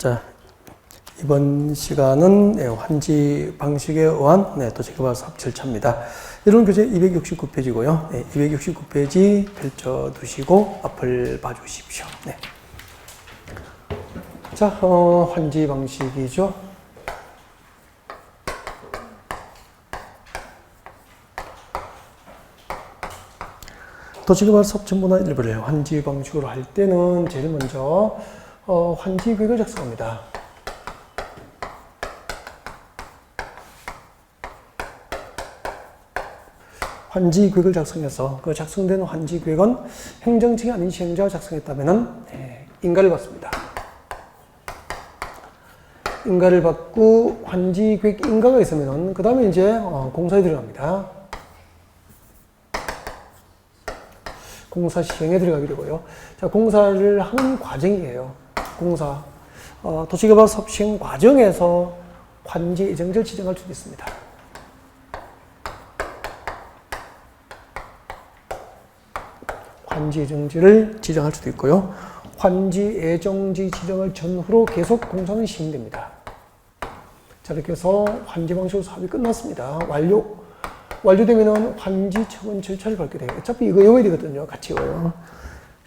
자, 이번 시간은 환지 방식에 의한 도시개발 사업 절차입니다. 이론 교재 269페이지고요. 269페이지 펼쳐 두시고 앞을 봐주십시오. 네. 자, 환지 방식이죠. 도시개발 사업 전문화 일부를 환지 방식으로 할 때는 제일 먼저 환지 계획을 작성합니다. 환지 계획을 작성해서 그 작성된 환지 계획은 행정청이 아닌 시행자가 작성했다면 인가를 받습니다. 인가를 받고 환지 계획 인가가 있으면 그 다음에 이제 공사에 들어갑니다. 공사 시행에 들어가게 되고요. 자, 공사를 하는 과정이에요. 공사. 도시개발 사업 시행 과정에서 환지 예정지를 지정할 수도 있습니다. 환지 예정지를 지정할 수도 있고요. 환지 예정지 지정을 전후로 계속 공사는 시행됩니다. 자, 이렇게 해서 환지 방식으로 사업이 끝났습니다. 완료되면은 환지 처분 절차를 밟게 돼요. 어차피 이거 외워야 되거든요. 같이 외워요.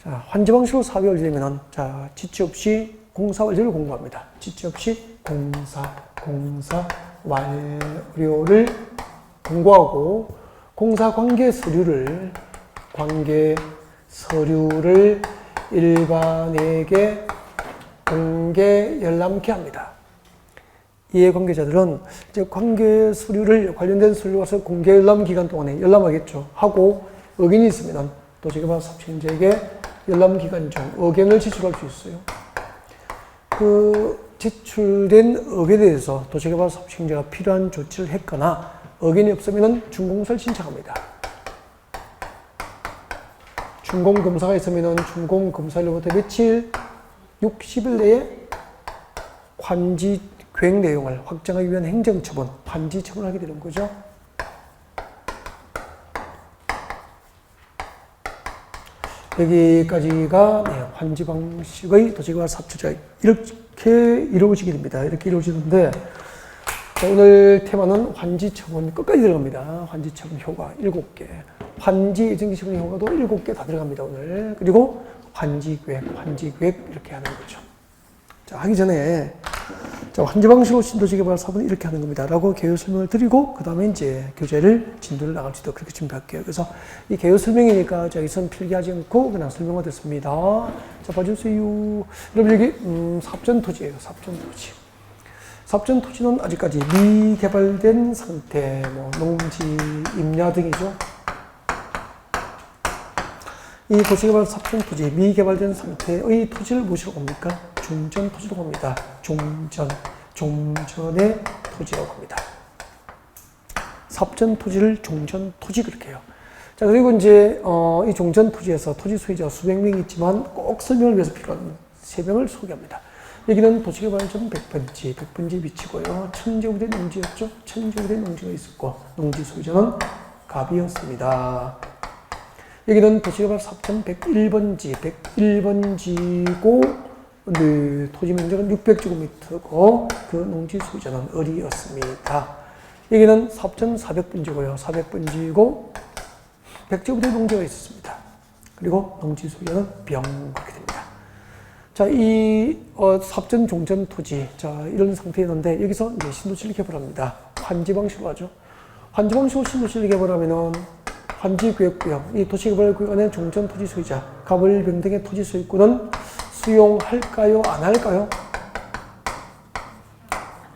자, 환지 방식으로 사업이 완료되면은 자, 지체 없이 공사 완료를 공고합니다. 지체 없이 공사 완료를 공고하고 공사 관계 서류를 일반에게 공개 열람케 합니다. 이해관계자들은 이제 관련된 서류를 와서 공개 열람 기간 동안에 열람하겠죠. 하고 의견이 있으면 도시개발 사업 시행자에게 열람 기간 중 의견을 제출할 수 있어요. 그 제출된 의견에 대해서 도시개발 사업 시행자가 필요한 조치를 했거나 의견이 없으면 준공사를 신청합니다. 준공검사가 있으면 준공검사일로부터 며칠? 60일 내에 환지 계획 내용을 확정하기 위한 행정처분, 환지 처분을 하게 되는 거죠. 여기까지가 환지 방식의 도시개발 사업 절차 이렇게 이루어지게 됩니다. 이렇게 이루어지는데 자, 오늘 테마는 환지 처분 끝까지 들어갑니다. 환지 처분 효과 7개. 환지 예정지 처분 효과도 7개 다 들어갑니다, 오늘. 그리고 환지 계획 이렇게 하는 거죠. 자, 하기 전에 자, 환지 방식으로 신도시개발 사업은 이렇게 하는 겁니다. 라고 개요 설명을 드리고, 그 다음에 이제 교재를 진도를 나갈 수 있도록 그렇게 준비할게요. 그래서 이 개요 설명이니까 저기선 필기하지 않고 그냥 설명만 됐습니다. 자, 봐주세요. 여러분, 여기, 사업전 토지예요. 사업전 토지. 사업전 토지는 아직까지 미개발된 상태, 농지, 임야 등이죠. 이 도시개발 사업전 토지, 미개발된 상태의 토지를 무엇이라고 합니까? 종전 토지라고 합니다. 종전의 토지라고 합니다. 사업전 토지를 종전 토지 그렇게 해요. 자, 그리고 이제, 이 종전 토지에서 토지 소유자가 수백 명이 있지만 꼭 설명을 위해서 필요한 3명을 소개합니다. 여기는 도시개발전 100번지 위치고요. 1000제곱된 농지였죠. 1000제곱된 농지가 있었고, 농지 소유자는 갑이었습니다. 여기는 도시개발 사업전 101번지고, 토지 면적은 600제곱미터고, 그 농지 소유자는 을이었습니다. 여기는 사업전 400번지고요. 400번지고, 100제곱미터 농지가 있었습니다. 그리고 농지 소유자는 병, 그렇게 됩니다. 자, 이 사업전 종전 토지, 자, 이런 상태였는데 여기서 이제 신도시를 개발합니다. 환지 방식으로 하죠. 환지 방식으로 신도시를 개발하면은 환지 구역구역, 이 도시개발 구역 안에 종전 토지 소유자, 갑을 병 등의 토지 소유권은 수용할까요? 안 할까요?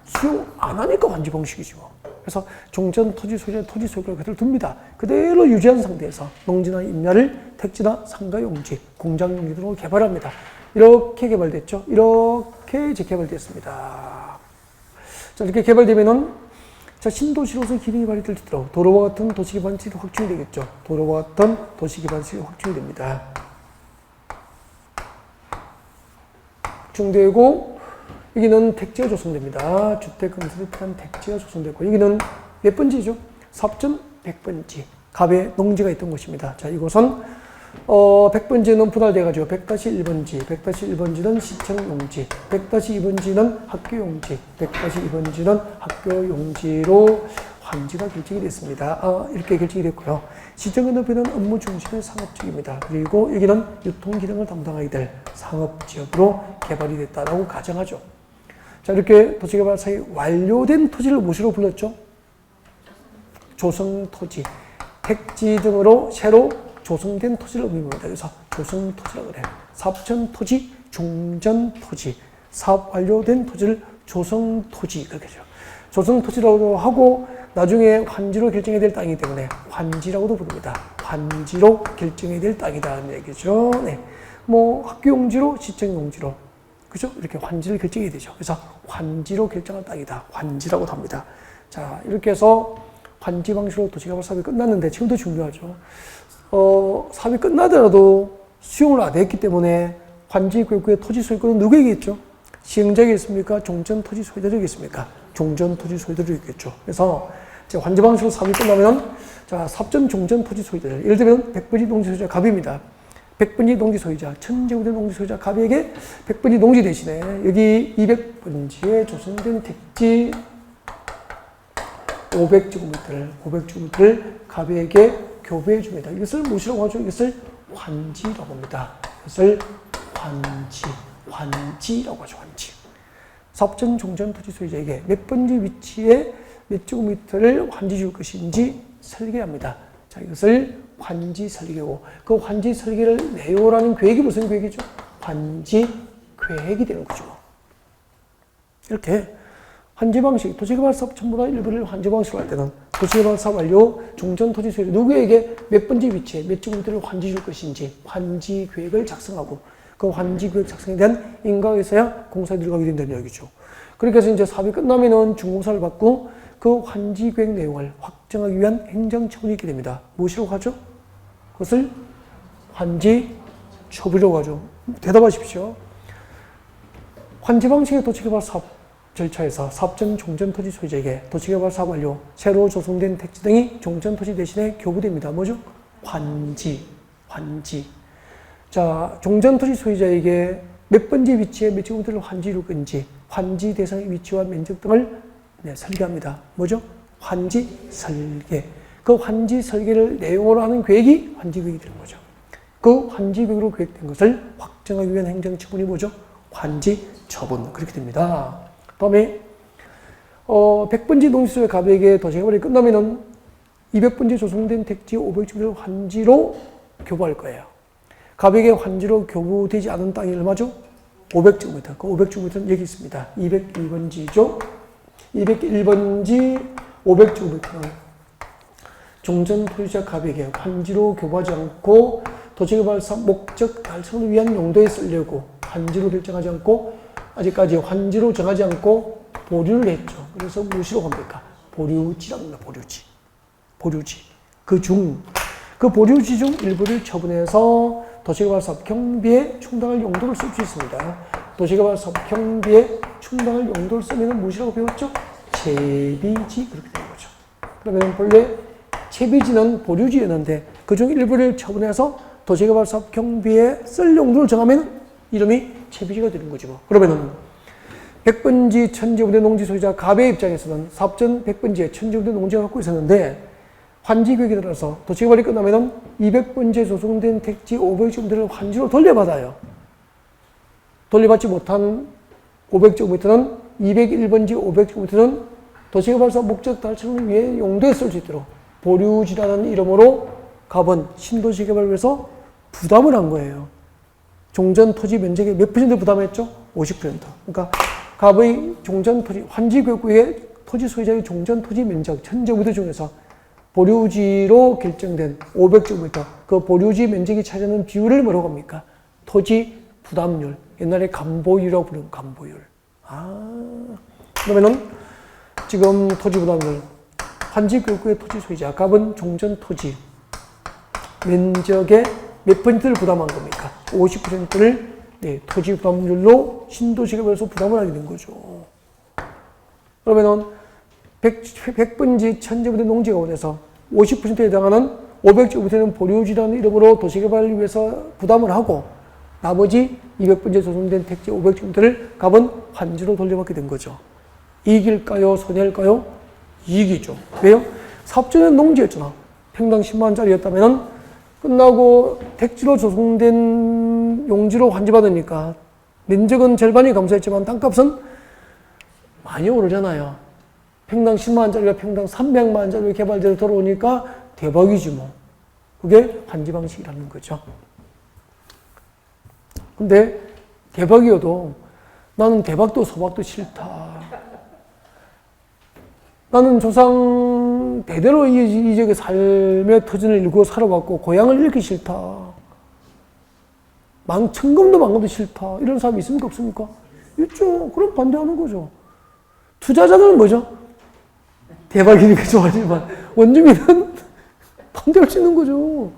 수용 안 하니까 환지 방식이죠. 그래서 종전 토지 소유자, 토지 소유권을 그대로 둡니다. 그대로 유지한 상태에서 농지나 임야를 택지나 상가용지, 공장용지 등으로 개발합니다. 이렇게 개발됐죠. 이렇게 이제 개발됐습니다. 자, 이렇게 개발되면은, 자, 신도시로서 기능이 발휘될 수 있도록 도로와 같은 도시개발시설이 확충이 되겠죠. 도로와 같은 도시개발시설이 확충이 됩니다. 확충되고, 여기는 택지가 조성됩니다. 주택 건설에 필요한 택지가 조성되고, 여기는 몇 번지죠? 사업전 100번지. 갑에 농지가 있던 곳입니다. 자, 이곳은 100번지는 분할돼가지고 100-1번지, 100-1번지는 시청용지, 100-2번지는 학교용지, 100-2번지는 학교용지로 환지가 결정이 됐습니다. 이렇게 결정이 됐고요. 시정건너편은 업무 중심의 상업지역입니다. 그리고 여기는 유통기능을 담당하게 될 상업지역으로 개발이 됐다라고 가정하죠. 자, 이렇게 도시개발사업이 완료된 토지를 무엇으로 불렀죠? 조성토지. 택지 등으로 새로 조성된 토지를 의미합니다. 그래서 조성토지라고 그래요. 사업전토지, 종전토지, 사업 완료된 토지를 조성토지 그렇게 하죠. 조성토지라고 하고 나중에 환지로 결정해야 될 땅이기 때문에 환지라고도 부릅니다. 환지로 결정해야 될 땅이다는 얘기죠. 네. 뭐 학교용지로 시청용지로 그죠? 이렇게 환지를 결정해야 되죠. 그래서 환지로 결정한 땅이다. 환지라고도 합니다. 자, 이렇게 해서 환지 방식으로 도시개발 사업이 끝났는데 지금도 중요하죠. 사업이 끝나더라도 수용을 안 했기 때문에 환지 구역의 토지 소유권은 누구에게 있죠? 시행자에게 있습니까? 종전 토지 소유자에게 있습니까? 종전 토지 소유자에게 있겠죠. 그래서 환지 방식으로 사업이 끝나면 자, 삽전 종전 토지 소유자들 예를 들면 100번지 농지 소유자 갑입니다. 100번지 농지 소유자, 1000제곱미터 농지 소유자 갑에게 100번지 농지 대신에 여기 200번지에 조성된 택지 500제곱미터를 갑에게 교부해 줍니다. 이것을 무엇이라고 하죠? 이것을 환지라고 합니다. 이것을 환지라고 하죠. 환지. 사업전 종전 토지 소유자에게 몇 번지 위치에 몇 제곱미터를 환지 줄 것인지 설계합니다. 자, 이것을 환지 설계고 그 환지 설계를 내요라는 계획이 무슨 계획이죠? 환지 계획이 되는 거죠. 이렇게 환지 방식, 도시개발 사업 전부 다 일부를 환지 방식으로 할 때는 도시개발 사업 완료, 종전 토지 소유자 누구에게 몇 번지 위치에 몇 제곱미터를 환지 줄 것인지 환지 계획을 작성하고 그 환지 계획 작성에 대한 인가가 있어야 공사에 들어가게 된다는 얘기죠. 그렇게 해서 이제 사업이 끝나면은 준공사를 받고 그 환지 계획 내용을 확정하기 위한 행정처분이 있게 됩니다. 무엇이라고 하죠? 그것을 환지 처분이라고 하죠. 대답하십시오. 환지 방식의 도시개발 사업 절차에서 사업전 종전 토지 소유자에게 도시개발 사업 완료, 새로 조성된 택지 등이 종전 토지 대신에 교부됩니다. 뭐죠? 환지. 자, 종전 토지 소유자에게 몇 번지 위치에 몇 제곱미터를 환지 줄 건지, 환지 대상의 위치와 면적 등을 설계합니다. 뭐죠? 환지 설계. 그 환지 설계를 내용으로 하는 계획이 환지 계획이 되는 거죠. 그 환지 계획으로 계획된 것을 확정하기 위한 행정처분이 뭐죠? 환지 처분. 그렇게 됩니다. 다음에 100번지 농지소유의 갑에게 도시개발이 끝나면은 200번지 조성된 택지 500제곱미터를 환지로 교부할 거예요. 갑에게 환지로 교부되지 않은 땅이 얼마죠? 500제곱미터. 그 500제곱미터는 여기 있습니다. 201번지죠. 201번지 500제곱미터는 종전 토지자 갑에게 환지로 교부하지 않고 도시개발 사업 목적 달성을 위한 용도에 쓰려고 환지로 결정하지 않고 아직까지 환지로 정하지 않고 보류를 했죠. 그래서 무엇이라고 합니까? 보류지랍니다. 보류지. 그 보류지 중 일부를 처분해서 도시개발 사업 경비에 충당할 용도를 쓸 수 있습니다. 도시개발 사업 경비에 충당할 용도를 쓰면 무엇이라고 배웠죠? 채비지. 그렇게 되는 거죠. 그러면 본래 채비지는 보류지였는데 그중 일부를 처분해서 도시개발 사업 경비에 쓸 용도를 정하면 이름이 채비지가 되는 거죠. 그러면은 100번지 1000제곱미터 농지 소유자 갑의 입장에서는 사업전 100번지에 1000제곱미터 농지가 갖고 있었는데 환지 계획에 따라서 도시개발이 끝나면은 200번지에 조성된 택지 500제곱미터를 환지로 돌려받아요. 돌려받지 못한 500제곱미터는 201번지 500제곱미터는 도시개발 사업 목적 달성을 위해 용도에 쓸 수 있도록 보류지라는 이름으로 갑은 신도시개발을 위해서 부담을 한 거예요. 종전 토지 면적의 몇 퍼센트 부담했죠? 50%. 그러니까 갑의 종전 토지, 환지 구역의 토지 소유자의 종전 토지 면적 1000제곱미터 중에서 보류지로 결정된 500제곱미터, 그 보류지 면적이 차지하는 비율을 뭐라고 합니까? 토지 부담률. 옛날에 감보율이라고 부르는 감보율. 그러면은 지금 토지 부담률, 환지 구역의 토지 소유자, 갑은 종전 토지 면적의 몇 퍼센트를 부담한 겁니까? 50%를 토지 부담률로 신도시개발에서 부담을 하게 된 거죠. 그러면은 100번지 1000제곱미터 농지가 원해서 50%에 해당하는 500제곱미터는 보류지라는 이름으로 도시개발을 위해서 부담을 하고 나머지 200번째 조성된 택지 500제곱미터를 갑은 환지로 돌려받게 된 거죠. 이익일까요? 손해일까요? 이익이죠. 왜요? 사업자는 농지였잖아. 평당 10만원짜리였다면 끝나고 택지로 조성된 용지로 환지받으니까 면적은 절반이 감소했지만 땅값은 많이 오르잖아요. 평당 10만원짜리가 평당 300만원짜리 개발대로 돌아오니까 대박이지 뭐. 그게 환지 방식이라는 거죠. 근데 대박이어도 나는 대박도 소박도 싫다. 나는 조상 대대로 이 지역의 삶의 터전을 일구어 살아왔고 고향을 잃기 싫다. 천금도 만금도 싫다. 이런 사람이 있습니까? 없습니까? 있죠. 그럼 반대하는 거죠. 투자자들은 뭐죠? 대박이니까 좋아하지만 원주민은 반대할 수 있는 거죠.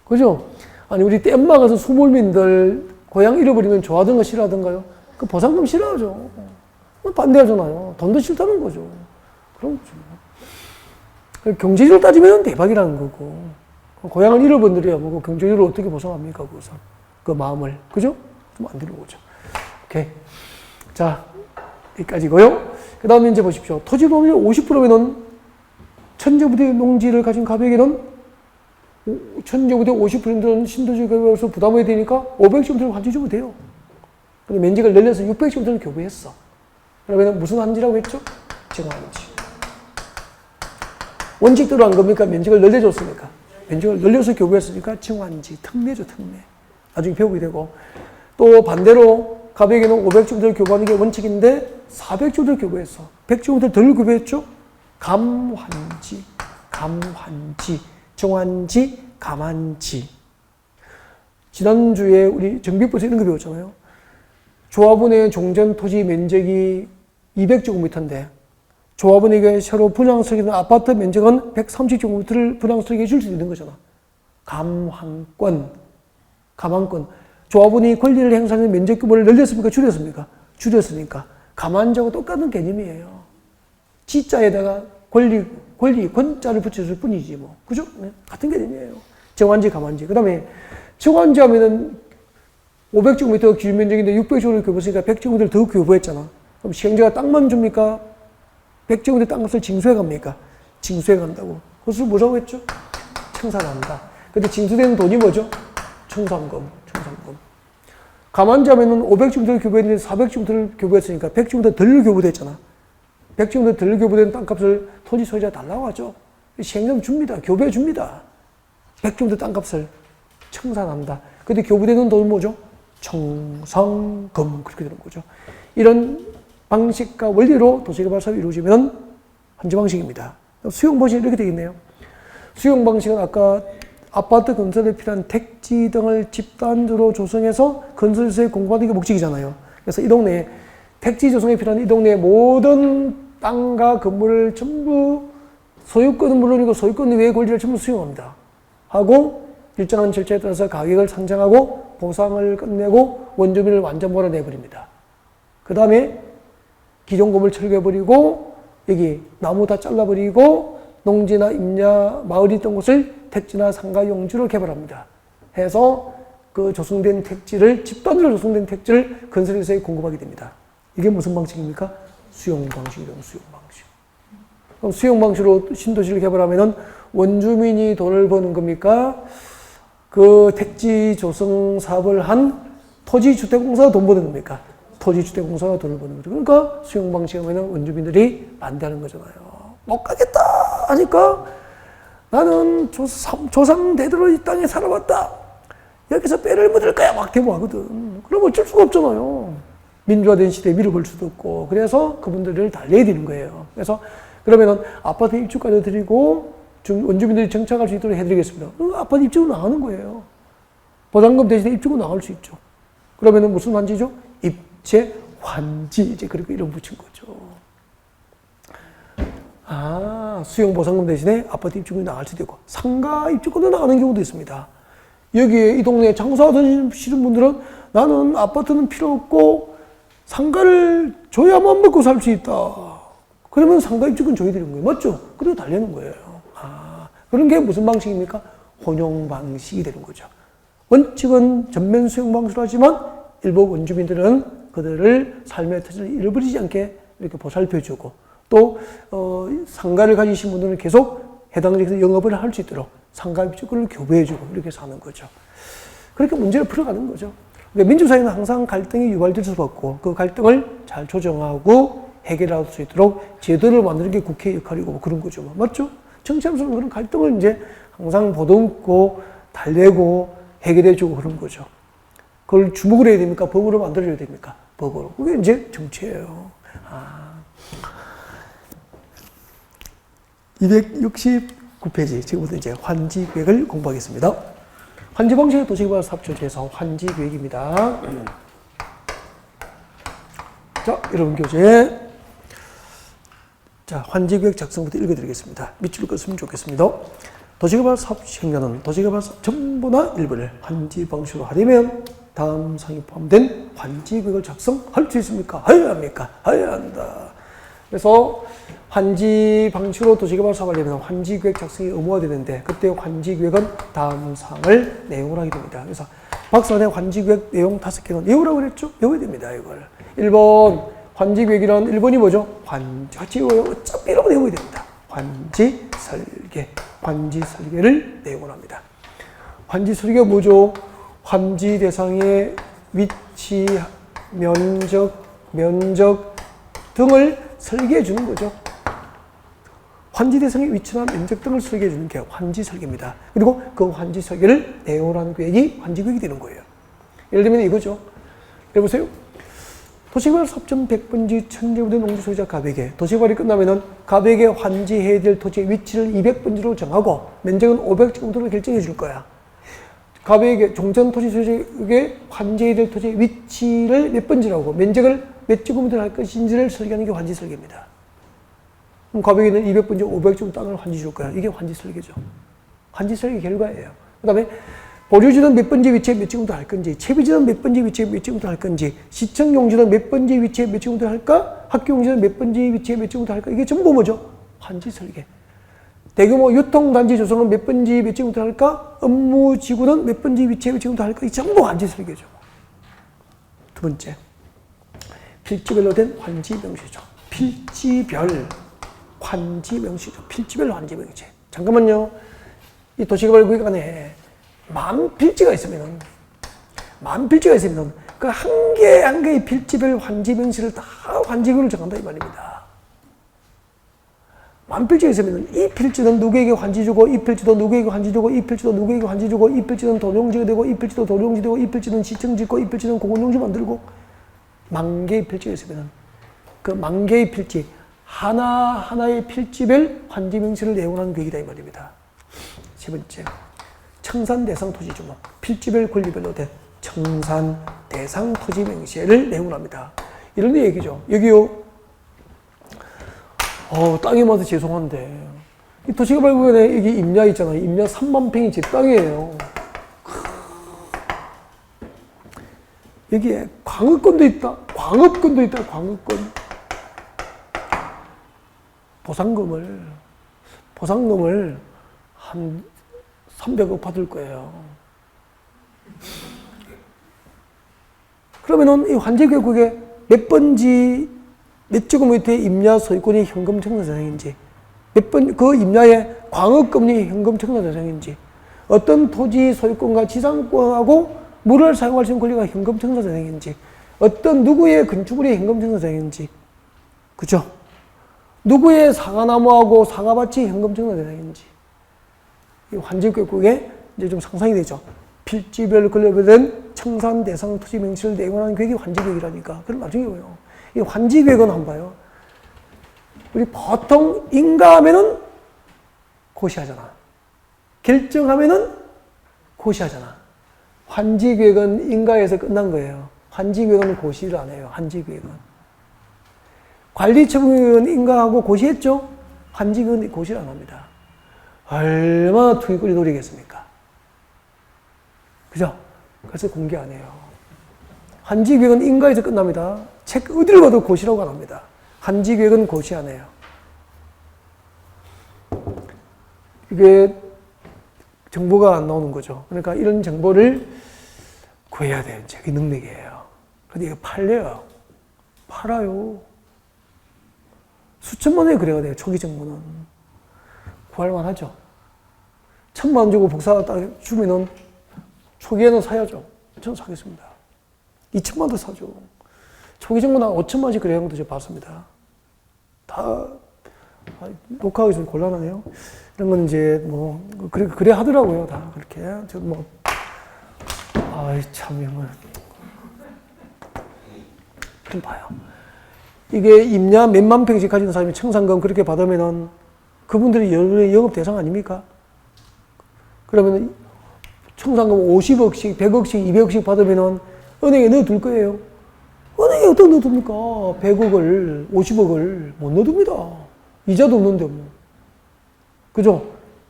그죠? 아니 우리 댐 막아서 수몰민들 고향 잃어버리면 좋아하든가 싫어하든가요? 그 보상금 싫어하죠. 반대하잖아요. 돈도 싫다는 거죠. 그런 거죠. 경제적으로 따지면 대박이라는 거고 고향을 잃어버린들이야 뭐고 경제적으로 어떻게 보상합니까? 그것은 그 마음을 그죠? 좀 안 되는 거죠. 오케이. 자 여기까지고요. 그 다음에 이제 보십시오. 토지 보유율 50%면은 천제부대 농지를 가진 가백에는 천제부대 50%는 신도시 개발로서 부담해야 되니까 500제곱미터를 환지 주면 돼요. 근데 면적을 늘려서 600제곱미터를 교부했어. 그러면 무슨 환지라고 했죠? 정환지. 원칙대로 한 겁니까? 면적을 늘려줬습니까? 면적을 늘려서 교부했으니까 정환지, 특례죠, 특례. 나중에 배우게 되고. 또 반대로 가백에는 500제곱미터를 교부하는 게 원칙인데 400제곱미터를 교부했어. 100제곱미터를 덜 교부했죠? 감환지, 감환지, 정환지, 감환지. 지난주에 우리 정비법에서 이런 거 배웠잖아요. 조합원의 종전 토지 면적이 200제곱미터인데 조합원에게 새로 분양설계된 아파트 면적은 130제곱미터를 분양설계해 줄 수 있는 거잖아. 감환권, 감환권. 조합원이 권리를 행사하는 면적 규모를 늘렸습니까? 줄였습니까? 줄였으니까. 감환자하고 똑같은 개념이에요. 지자에다가 권자를 붙였을 뿐이지 뭐. 그죠? 네. 같은 개념이에요. 정환지, 감환지. 그 다음에 정환지 하면은 500제곱미터 길면적인데 600제곱미터 교부했으니까 100제곱미터를 더 교부했잖아. 그럼 시행자가 땅만 줍니까? 100제곱미터 땅값을 징수해 갑니까? 징수해 간다고. 그것을 뭐라고 했죠? 청산한다. 근데 징수되는 돈이 뭐죠? 청산금, 청산금. 감환지 하면은 500제곱미터를 교부했는데 400제곱미터를 교부했으니까 100제곱미터 덜 교부됐잖아. 100제곱미터 덜 교부된 땅값을 토지 소유자 달라고 하죠. 시행자는 줍니다. 교부해 줍니다. 100제곱미터 땅값을 청산한다. 근데 교부되는 돈은 뭐죠? 청산금. 그렇게 되는 거죠. 이런 방식과 원리로 도시개발 사업이 이루어지면 환지 방식입니다. 수용 방식이 이렇게 되겠네요. 수용 방식은 아까 아파트 건설에 필요한 택지 등을 집단으로 조성해서 건설사에 공급하는 게 목적이잖아요. 그래서 이 동네에 택지 조성에 필요한 이 동네의 모든 땅과 건물을 전부 소유권은 물론이고 소유권 외의 권리를 전부 수용합니다. 하고 일정한 절차에 따라서 가격을 상정하고 보상을 끝내고 원주민을 완전 몰아내버립니다. 그 다음에 기존 건물 철거해버리고 여기 나무 다 잘라버리고 농지나 임야, 마을이 있던 곳을 택지나 상가 용지로 개발합니다. 해서 그 조성된 택지를 집단으로 조성된 택지를 건설회사에 공급하게 됩니다. 이게 무슨 방식입니까? 수용 방식이라고 수용 방식. 그럼 수용 방식으로 신도시를 개발하면은 원주민이 돈을 버는 겁니까? 그 택지 조성 사업을 한 토지주택공사가 돈 버는 겁니까? 토지주택공사가 돈을 버는 거죠. 그러니까 수용 방식하면은 원주민들이 반대하는 거잖아요. 못 가겠다 하니까 나는 조상 대대로 이 땅에 살아왔다. 여기서 뼈를 묻을 거야. 막 대모하거든. 그럼 어쩔 수가 없잖아요. 민주화된 시대에 밀어 걸 수도 없고. 그래서 그분들을 달래야 되는 거예요. 그래서 그러면은 아파트 입주까지 드리고 원주민들이 정착할 수 있도록 해드리겠습니다. 아파트 입주로 나가는 거예요. 보상금 대신에 입주로 나갈 수 있죠. 그러면은 무슨 환지죠? 입체 환지. 이제 그렇게 이름 붙인 거죠. 아, 수용 보상금 대신에 아파트 입주권이 나갈 수도 있고 상가 입주권도 나가는 경우도 있습니다. 여기에 이 동네에 장사하시는 분들은 나는 아파트는 필요 없고 상가를 줘야만 먹고 살 수 있다. 그러면 상가 입주권 줘야 되는 거예요. 맞죠? 그리고 달래는 거예요. 아, 그런 게 무슨 방식입니까? 혼용 방식이 되는 거죠. 원칙은 전면 수용 방식으로 하지만 일부 원주민들은 그들을 삶의 터전을 잃어버리지 않게 이렇게 보살펴주고 또 상가를 가지신 분들은 계속 해당 지역에서 영업을 할 수 있도록 상가 입주권을 교부해주고 이렇게 사는 거죠. 그렇게 문제를 풀어가는 거죠. 그러니까 민주사회는 항상 갈등이 유발될 수밖에 없고 그 갈등을 잘 조정하고 해결할 수 있도록 제도를 만드는 게 국회의 역할이고 그런 거죠. 맞죠? 정치하면서는 그런 갈등을 이제 항상 보듬고 달래고 해결해주고 그런 거죠. 그걸 주목을 해야 됩니까? 법으로 만들어야 됩니까? 법으로. 그게 이제 정치예요. 269페이지. 지금부터 이제 환지계획을 공부하겠습니다. 환지방식의 도시개발 사업조제에서 환지계획입니다. 자, 여러분 교재. 자, 환지계획 작성부터 읽어드리겠습니다. 밑줄 긋으면 좋겠습니다. 도시개발 사업 시행자는 도시개발 사업 전부나 일부를 환지방식으로 하려면 다음 사항이 포함된 환지계획을 작성할 수 있습니까? 해야 합니까? 해야 한다. 그래서 환지 방식으로 도시개발 사업을 하려면 환지계획 작성이 의무화 되는데 그때 환지계획은 다음 사항을 내용을 하게 됩니다. 그래서 박사의 환지계획 내용 5개는 외우라고 그랬죠? 외워야 됩니다. 이걸. 1번 환지계획이란 1번이 뭐죠? 같이 외워요. 어차피 이러고 외워야 됩니다. 환지 설계. 환지 설계를 내용을 합니다. 환지 설계가 뭐죠? 환지 대상의 위치, 면적 등을 설계해 주는 거죠. 환지 대상의 위치나 면적 등을 설계해 주는 게 환지 설계입니다. 그리고 그 환지 설계를 내용을 하는 계획이 환지 계획이 되는 거예요. 예를 들면 이거죠. 여기 보세요. 도시개발 사업전 100번지 천재부대 농지 소유자 가백에 도시개발이 끝나면은 가백에 환지해야 될 토지의 위치를 200번지로 정하고 면적은 500제곱미터로 결정해 줄 거야. 가백에 종전 토지 소유자에게 환지해야 될 토지의 위치를 몇 번지라고 면적을 몇 제곱미터로 할 것인지를 설계하는 게 환지 설계입니다. 그럼 가백에는 200번지 500제곱 땅을 환지 줄 거야. 이게 환지 설계죠. 환지 설계 결과예요. 그 다음에 보류지는 몇 번지 위치에 몇 제곱미터 할 건지, 채비지는 몇 번지 위치에 몇 제곱미터 할 건지, 시청 용지는 몇 번지 위치에 몇 제곱미터 할까? 학교 용지는 몇 번지 위치에 몇 제곱미터 할까? 이게 전부 뭐죠? 환지 설계. 대규모 유통단지 조성은 몇 번지 몇 제곱미터 할까? 업무지구는 몇 번지 위치에 몇 제곱미터 할까? 이 전부 환지 설계죠. 두 번째, 필지별로 된 환지 명시죠. 필지별 환지 명시죠. 필지별 환지 명시. 잠깐만요. 이 도시개발 구획 안에 만 필지가 있으면 그 한 개 한 개의 필지별 환지 명시를 다 환지구를 정한다 이 말입니다. 만 필지가 있으면 이 필지는 누구에게 환지 주고 이 필지도 누구에게 환지 주고 이 필지도 누구에게 환지 주고 이 필지는 도용지가 되고 이 필지도 도용지 되고 이 필지는 시청 짓고 이 필지는 공원용지 만들고 만 개의 필지가 있으면 그 만 개의 필지 하나하나의 필지별 환지 명시를 내용하는 계획이다 이 말입니다. 세 번째, 청산 대상 토지 주목, 필지별 권리별로 된 청산 대상 토지 명시를 내용을 합니다. 이런 얘기죠. 여기요. 땅이 많아서 죄송한데 이 도시개발구역에 여기 임야 있잖아요. 임야 3만 평이 제 땅이에요. 여기에 광업권도 있다. 광업권. 보상금을 한 300억 받을 거예요. 그러면은 이 환지계획에 몇 번지 몇 제곱미터의 임야 소유권이 현금 청산 대상인지, 그 임야의 광업금리 현금 청산 대상인지, 어떤 토지 소유권과 지상권하고 물을 사용할 수 있는 권리가 현금 청산 대상인지, 어떤 누구의 건축물이 현금 청산 대상인지, 그죠? 누구의 사과나무하고 사과밭이 현금 청산 대상인지, 이 환지계획에 이제 좀 상상이 되죠. 필지별 권리별된 청산 대상 토지 명시를 내용하는 계획이 환지계획이라니까. 그럼 나중에 뭐요? 이 환지계획은 한번 봐요. 우리 보통 인가하면은 고시하잖아. 결정하면은 고시하잖아. 환지계획은 인가에서 끝난 거예요. 환지계획은 고시를 안 해요. 환지계획은. 관리처분은 인가하고 고시했죠? 환지계획은 고시를 안 합니다. 얼마나 투기꾼이 노리겠습니까? 그죠? 그래서 공개 안 해요. 환지계획은 인가에서 끝납니다. 책 어디를 봐도 고시라고 안 합니다. 환지계획은 고시 안 해요. 이게 정보가 안 나오는 거죠. 그러니까 이런 정보를 구해야 돼요. 제 능력이에요. 근데 이거 팔려요. 팔아요. 수천만 원에 거래가 돼요. 초기 정보는. 구할만 하죠. 1,000만 주고 복사 딱 주면은 초기에는 사야죠. 저는 사겠습니다. 2천만 도 사죠. 초기 정보는 5천만 원씩 거래하는 것도 제가 봤습니다. 다 녹화하기 좀 곤란하네요. 이런 건 이제 뭐 그래 하더라고요. 다 그렇게. 저 뭐 아이 참 이런 좀 봐요. 이게 임야 몇만 평씩 가진 사람이 청산금 그렇게 받으면은 그분들이 여러분의 영업 대상 아닙니까? 그러면 청산금 50억씩, 100억씩, 200억씩 받으면은 은행에 넣어둘 거예요. 은행에 어디다 넣어둡니까? 100억을, 50억을 못 넣어둡니다. 이자도 없는데 뭐. 그죠?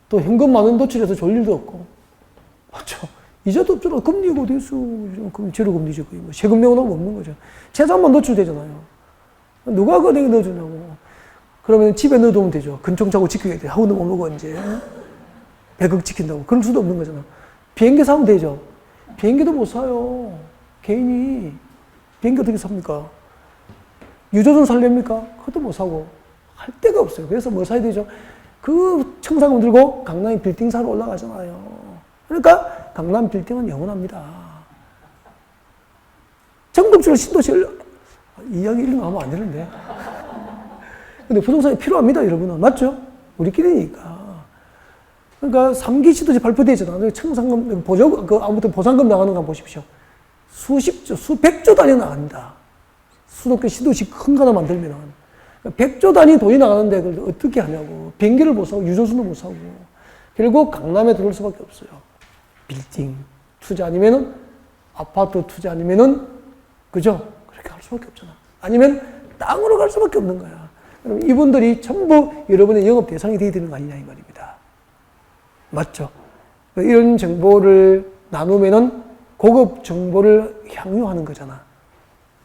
또 현금 만원 도출해서 줄 일도 없고. 맞죠? 이자도 없잖아. 금리가 어디있어. 제로금리죠. 거의 뭐. 세금 내고나면 없는 거죠. 재산만 노출되잖아요. 누가 그 은행에 넣어주냐고. 그러면 집에 넣어두면 되죠. 근총차고 지켜야 돼. 하고 못 먹어, 이제. 100억 지킨다고. 그럴 수도 없는 거잖아. 비행기 사면 되죠. 비행기도 못 사요. 개인이. 비행기 어떻게 삽니까? 유조선 살렵니까? 그것도 못 사고. 할 데가 없어요. 그래서 뭐 사야 되죠? 그 청산금 들고 강남 빌딩 사러 올라가잖아요. 그러니까 강남 빌딩은 영원합니다. 전국적으로 신도시를 이야기 이런 거 하면 안 되는데. 근데 부동산이 필요합니다, 여러분은. 맞죠? 우리끼리니까. 그러니까 3기 신도시 발표되잖아. 청산금, 아무튼 보상금 나가는 거 한번 보십시오. 수십조, 수백조 단위 나갑니다. 수도권 신도시 큰 거 하나 만들면. 100조 단위 돈이 나가는데 그걸 어떻게 하냐고. 비행기를 못 사고, 유조선도 못 사고. 결국 강남에 들어올 수밖에 없어요. 빌딩 투자 아니면은 아파트 투자 아니면은, 그죠? 그렇게 할 수밖에 없잖아. 아니면 땅으로 갈 수밖에 없는 거야. 그럼 이분들이 전부 여러분의 영업 대상이 되어야 되는 거 아니냐, 이 말입니다. 맞죠? 이런 정보를 나누면은 고급 정보를 향유하는 거잖아.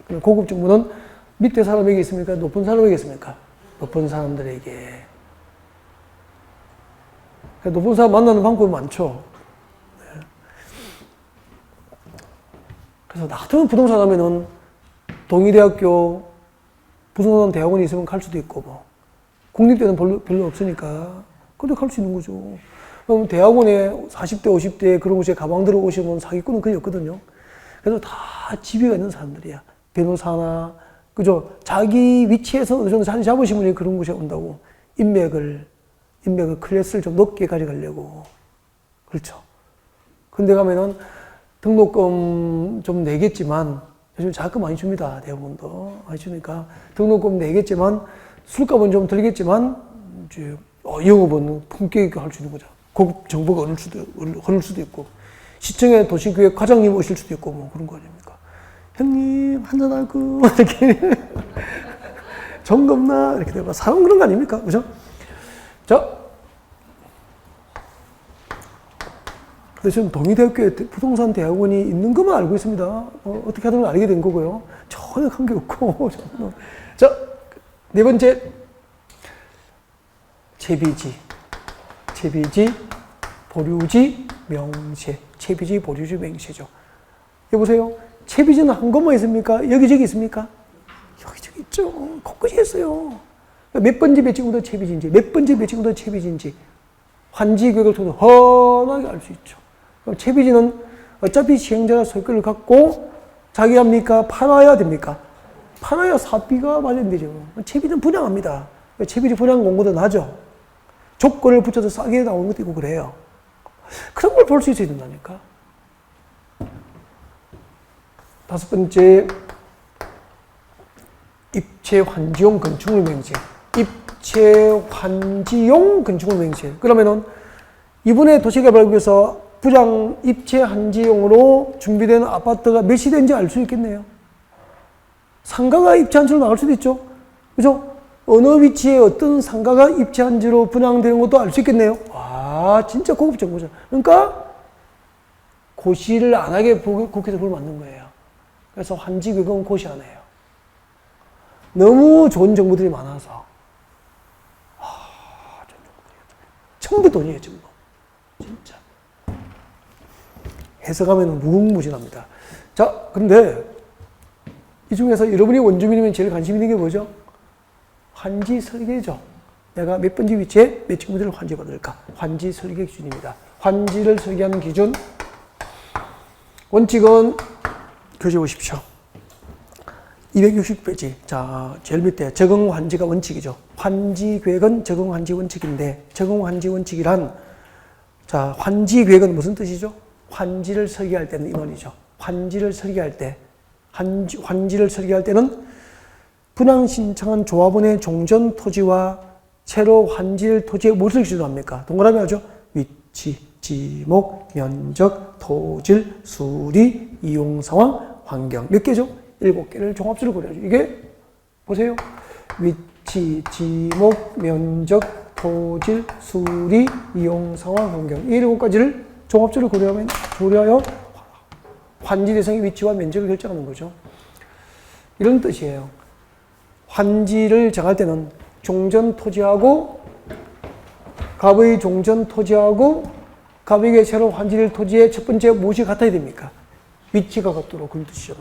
그럼 고급 정보는 밑에 사람에게 있습니까? 높은 사람에게 있습니까? 높은 사람들에게. 높은 사람 만나는 방법이 많죠. 네. 그래서 나 같으면 부동산 하면은 동의대학교 부동산 대학원이 있으면 갈 수도 있고, 뭐. 국립대는 별로 없으니까. 근데 갈 수 있는 거죠. 그럼 대학원에 40대, 50대 그런 곳에 가방 들어오시면 사기꾼은 거의 없거든요. 그래서 다 지위가 있는 사람들이야. 변호사나, 그죠? 자기 위치에서 어느 정도 자리 잡으신 분이 그런 곳에 온다고. 인맥을 클래스를 좀 높게 가져가려고. 그렇죠. 근데 가면은 등록금 좀 내겠지만, 요즘 자금 많이 줍니다. 대부분도. 많이 주니까. 등록금 내겠지만, 술값은 좀 들겠지만, 이제, 영업은 품격 있게 할 수 있는 거죠. 고급 정보가 흐를 수도 있고, 시청에 도시교육 과장님 오실 수도 있고, 뭐 그런 거 아닙니까? 형님, 한잔하고, 이렇게. 정겁나? 이렇게 되고, 사람 그런 거 아닙니까? 그죠? 자. 근데 저는 동의대학교에 부동산 대학원이 있는 것만 알고 있습니다. 어떻게 하든 알게 된 거고요. 전혀 관계없고. 자, 네 번째. 채비지, 보류지, 명세. 채비지, 보류지, 명세죠. 여보세요? 채비지는 한 곳만 있습니까? 여기저기 있습니까? 여기저기 있죠. 곳곳이 있어요. 몇 번째 배치구도 채비지인지, 몇 번째 배치구도 채비지인지, 환지 교육을 통해서 훤하게 알 수 있죠. 그럼 채비지는 어차피 시행자가 소유권을 갖고 자기 합니까? 팔아야 됩니까? 팔아야 사비가 마련되죠. 채비지는 분양합니다. 채비지 분양 공고도 나죠. 조건을 붙여서 싸게 나오는 것도 있고 그래요. 그런 걸 볼 수 있어야 된다니까. 다섯 번째, 입체 환지용 건축물 명세. 입체 환지용 건축물 명세. 그러면은 이번에 도시개발국에서 부장 입체 환지용으로 준비된 아파트가 몇 시대인지 알 수 있겠네요. 상가가 입체 환지로 나갈 수도 있죠. 그죠? 어느 위치에 어떤 상가가 입체 환지로 분양되는 것도 알 수 있겠네요. 와, 진짜 고급 정보죠. 그러니까 고시를 안 하게 국회에서 그걸 만든 거예요. 그래서 환지 교육은 고시 안 해요. 너무 좋은 정보들이 많아서. 전부 돈이에요, 전부. 진짜. 해석하면 무궁무진합니다. 자, 그런데 이 중에서 여러분이 원주민이면 제일 관심 있는 게 뭐죠? 환지 설계죠. 내가 몇 번째 위치에 몇 층부터를 환지받을까? 환지 설계 기준입니다. 환지를 설계하는 기준. 원칙은 교재 보십시오. 260페이지. 자, 제일 밑에 적응 환지가 원칙이죠. 환지 계획은 적응 환지 원칙인데, 적응 환지 원칙이란, 자, 환지 계획은 무슨 뜻이죠? 환지를 설계할 때는 이 말이죠. 환지를 설계할 때, 환지를 설계할 때는 분양 신청한 조합원의 종전 토지와 새로 환지를 토지에 무엇을 기준으로 합니까? 동그라미 하죠. 위치, 지목, 면적, 토질, 수리, 이용 상황, 환경. 몇 개죠? 7개를 종합적으로 고려하죠. 이게 보세요. 위치, 지목, 면적, 토질, 수리, 이용 상황, 환경. 이 7가지를 종합적으로 고려하여 환지 대상의 위치와 면적을 결정하는 거죠. 이런 뜻이에요. 환지를 정할 때는 종전 토지하고 갑의 종전 토지하고 갑에게 새로 환지를 토지의 첫 번째 무엇이 같아야 됩니까? 위치가 같도록 그런 뜻이죠.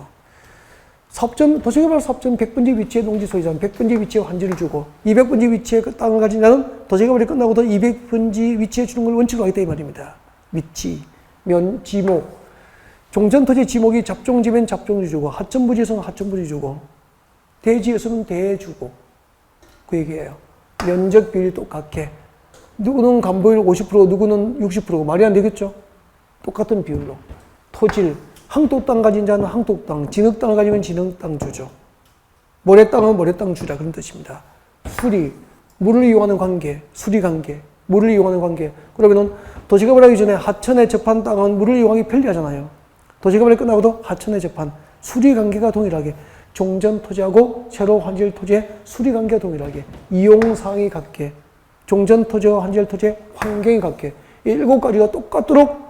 도시개발 사업자는 100번째 위치에 농지 소유자는 100번째 위치에 환지를 주고 200번째 위치에 그 땅을 가진 자는 도시개발이 끝나고도 200번째 위치에 주는 걸 원칙으로 하겠다 이 말입니다. 위치, 지목, 종전토지 지목이 잡종지면 잡종지 주고 하천부지에서는 하천부지 주고 대지에서는 대 주고 그 얘기예요. 면적 비율이 똑같게 누구는 간보율 50% 누구는 60%고 말이 안 되겠죠. 똑같은 비율로. 토질, 항토 땅 가진 자는 항토 땅, 진흙 땅을 가지면 진흙 땅 주죠. 모래 땅은 모래 땅 주자 그런 뜻입니다. 수리, 물을 이용하는 관계, 수리 관계, 물을 이용하는 관계. 그러면은 도시개발 하기 전에 하천에 접한 땅은 물을 이용하기 편리하잖아요. 도시개발이 끝나고도 하천에 접한 수리 관계가 동일하게 종전 토지하고 새로 환지할 토지의 수리 관계가 동일하게 이용 사항이 같게 종전 토지와 환지할 토지의 환경이 같게 이 7가지가 똑같도록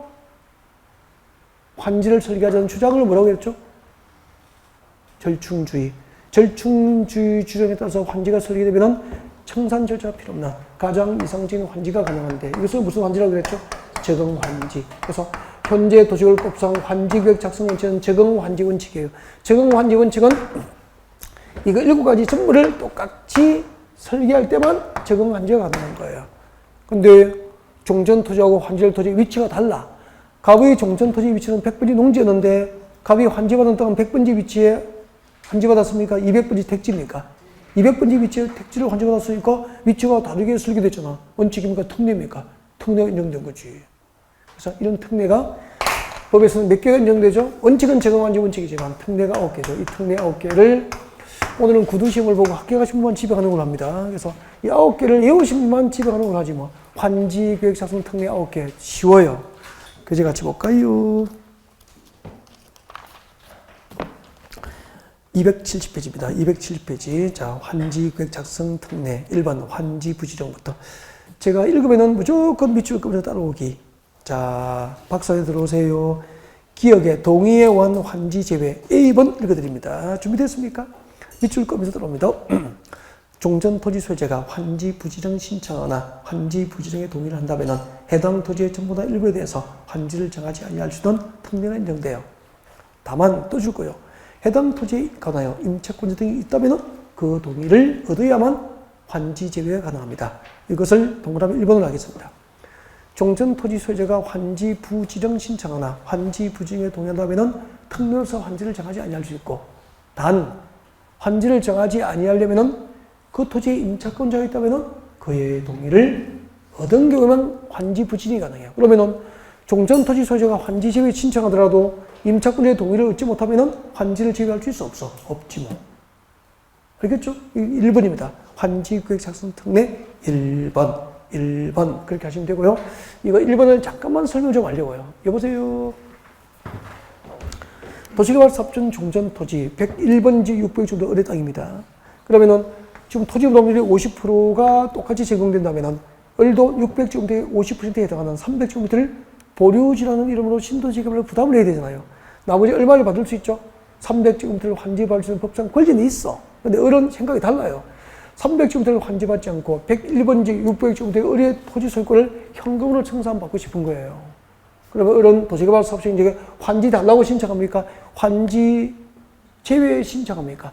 환지를 설계하자는 주장을 뭐라고 했죠? 절충주의. 절충주의 주장에 따라서 환지가 설계되면 청산 절차가 필요 없나 가장 이상적인 환지가 가능한데 이것을 무슨 환지라고 그랬죠? 적응 환지. 그래서 현재 도시개발법상 환지계획 작성 원칙은 적응 환지 원칙이에요. 적응 환지 원칙은 이거 7가지 전부를 똑같이 설계할 때만 적응 환지가 가능한 거예요. 근데 종전 토지하고 환지할 토지 위치가 달라. 갑의 종전 토지 위치는 100번지 농지였는데 갑이 환지받은 땅은 100번지 위치에 환지받았습니까? 200번지 택지입니까? 200번지 위치에 택지를 환지받았으니까 위치가 다르게 설계됐잖아. 원칙입니까? 특례입니까? 특례가 인정된 거지. 그래서 이런 특례가 법에서는 몇 개가 인정되죠? 원칙은 적응환지 원칙이지만 특례가 9개죠. 이 특례 9개를 오늘은 구두시험을 보고 합격하신 분만 집에 가는 걸 합니다. 그래서 이 9개를 외우신 분만 집에 가는 걸 하지 뭐. 환지 계획 작성 특례 9개 쉬워요. 교재 같이 볼까요? 270페이지입니다. 270페이지. 자, 환지 계획 작성 특례 1번 환지 부지정부터. 제가 읽으면은 무조건 밑줄 끄면서 따라오기. 자, 박사에 들어오세요. 기억에 동의에 원 환지 제외 A번 읽어드립니다. 준비됐습니까? 밑줄 끄면서 들어옵니다. 종전 토지 소유자가 환지 부지정 신청하거나 환지 부지정에 동의를 한다면 해당 토지의 전부나 일부에 대해서 환지를 정하지 아니할 수 있는 특례가 인정돼요. 다만 또 줄 거예요. 해당 토지에 관하여 임차권자 등이 있다면 그 동의를 얻어야만 환지 제외가 가능합니다. 이것을 동그라미 1번으로 하겠습니다. 종전 토지 소유자가 환지 부지정 신청하거나 환지 부지정에 동의한다면 특례로서 환지를 정하지 아니할 수 있고 단 환지를 정하지 아니하려면 그 토지에 임차권자가 있다면 그의 동의를 얻은 경우에만 환지 부지정이 가능해요. 그러면은 종전 토지 소유자가 환지 제외 신청하더라도 임차권자의 동의를 얻지 못하면 환지를 제외할 수 없어. 없지 뭐. 알겠죠? 1번입니다. 환지 계획 작성 특례 1번 그렇게 하시면 되고요. 이거 1번을 잠깐만 설명 좀 하려고요. 여보세요. 도시개발 사업전 종전 토지 101번지 600 정도 의뢰 땅입니다. 그러면은 지금 토지 범위의 50%가 똑같이 제공된다면은 을도 600제곱미터의 50%에 해당하는 300제곱미터를 보류지라는 이름으로 신도시개발을 부담을 해야 되잖아요. 나머지 얼마를 받을 수 있죠? 300제곱미터를 환지받을 수 있는 법상 권리는 있어. 근데 을은 생각이 달라요. 300제곱미터를 환지받지 않고 101번지 600제곱미터의 의뢰 토지 소유권을 현금으로 청산받고 싶은 거예요. 그러면 이런 도시개발 사업체 이제 환지 달라고 신청합니까? 환지 제외 신청합니까?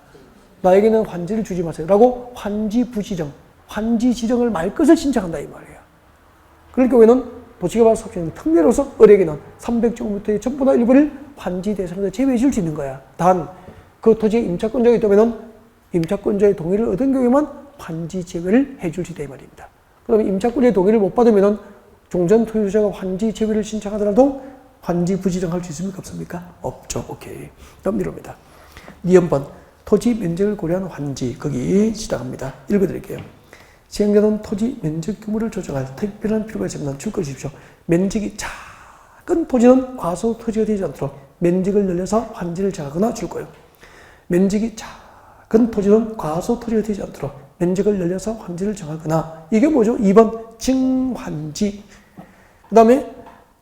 나에게는 환지를 주지 마세요. 라고 환지 부지정, 환지 지정을 말 것을 신청한다 이 말이에요. 그럴 경우에는 도시개발 사업체는 특례로서 을에게는 300제곱미터의 전부나 일부를 환지 대상에서 제외해 줄 수 있는 거야. 단 그 토지에 임차권자가 있다면 임차권자의 동의를 얻은 경우에만 환지 제외를 해줄 수 있다 이 말입니다. 그러면 임차권자의 동의를 못 받으면 종전 토지자가 환지 제외를 신청하더라도 환지 부지정할 수 있습니까? 없습니까? 없죠. 오케이. 다음 이럽니다. 니은번 토지 면적을 고려한 환지. 거기 시작합니다. 읽어드릴게요. 시행자는 토지 면적 규모를 조정할 특별한 필요가 있으면 줄 것이십시오. 면적이 작은 토지는 과소 토지가 되지 않도록 면적을 늘려서 환지를 정하거나 줄 거예요. 면적이 작은 토지는 과소 토지가 되지 않도록 면적을 늘려서 환지를 정하거나 이게 뭐죠? 2번 증환지.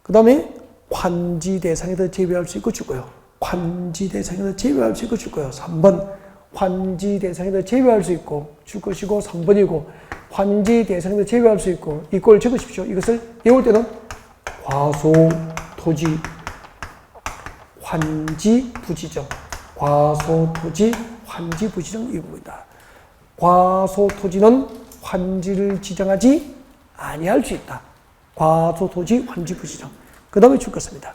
그 다음에 환지 대상에서 제외할 수 있고 줄 거예요. 환지 대상에서 제외할 수 있고 줄 거예요. 3번 환지 대상에서 제외할 수 있고 줄 것이고 3번이고 환지 대상에서 제외할 수 있고 이걸 적으십시오. 이것을 외울 때는 과소 토지 환지 부지정 과소 토지 환지 부지정 이겁니다. 과소 토지는 환지를 지정하지 아니할 수 있다. 과소 토지 환지 부지정. 그 다음에 줄 것입니다.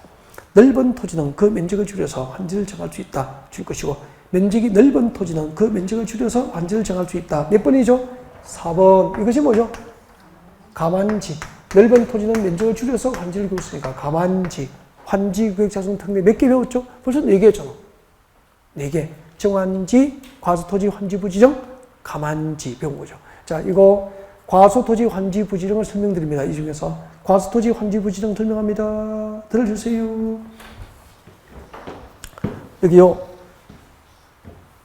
넓은 토지는 그 면적을 줄여서 환지를 정할 수 있다. 줄 것이고 면적이 넓은 토지는 그 면적을 줄여서 환지를 정할 수 있다. 몇 번이죠? 4번. 이것이 뭐죠? 가만지. 넓은 토지는 면적을 줄여서 환지를 배웠으니까 가만지. 환지 구역 자성 특례 몇 개 배웠죠? 벌써 4개 했잖아. 4개. 정환지, 과소토지 환지 부지정, 가만지 배운 거죠. 자, 이거 과소토지 환지 부지정을 설명드립니다. 이 중에서 과소토지 환지 부지정 설명합니다. 들어주세요. 여기요.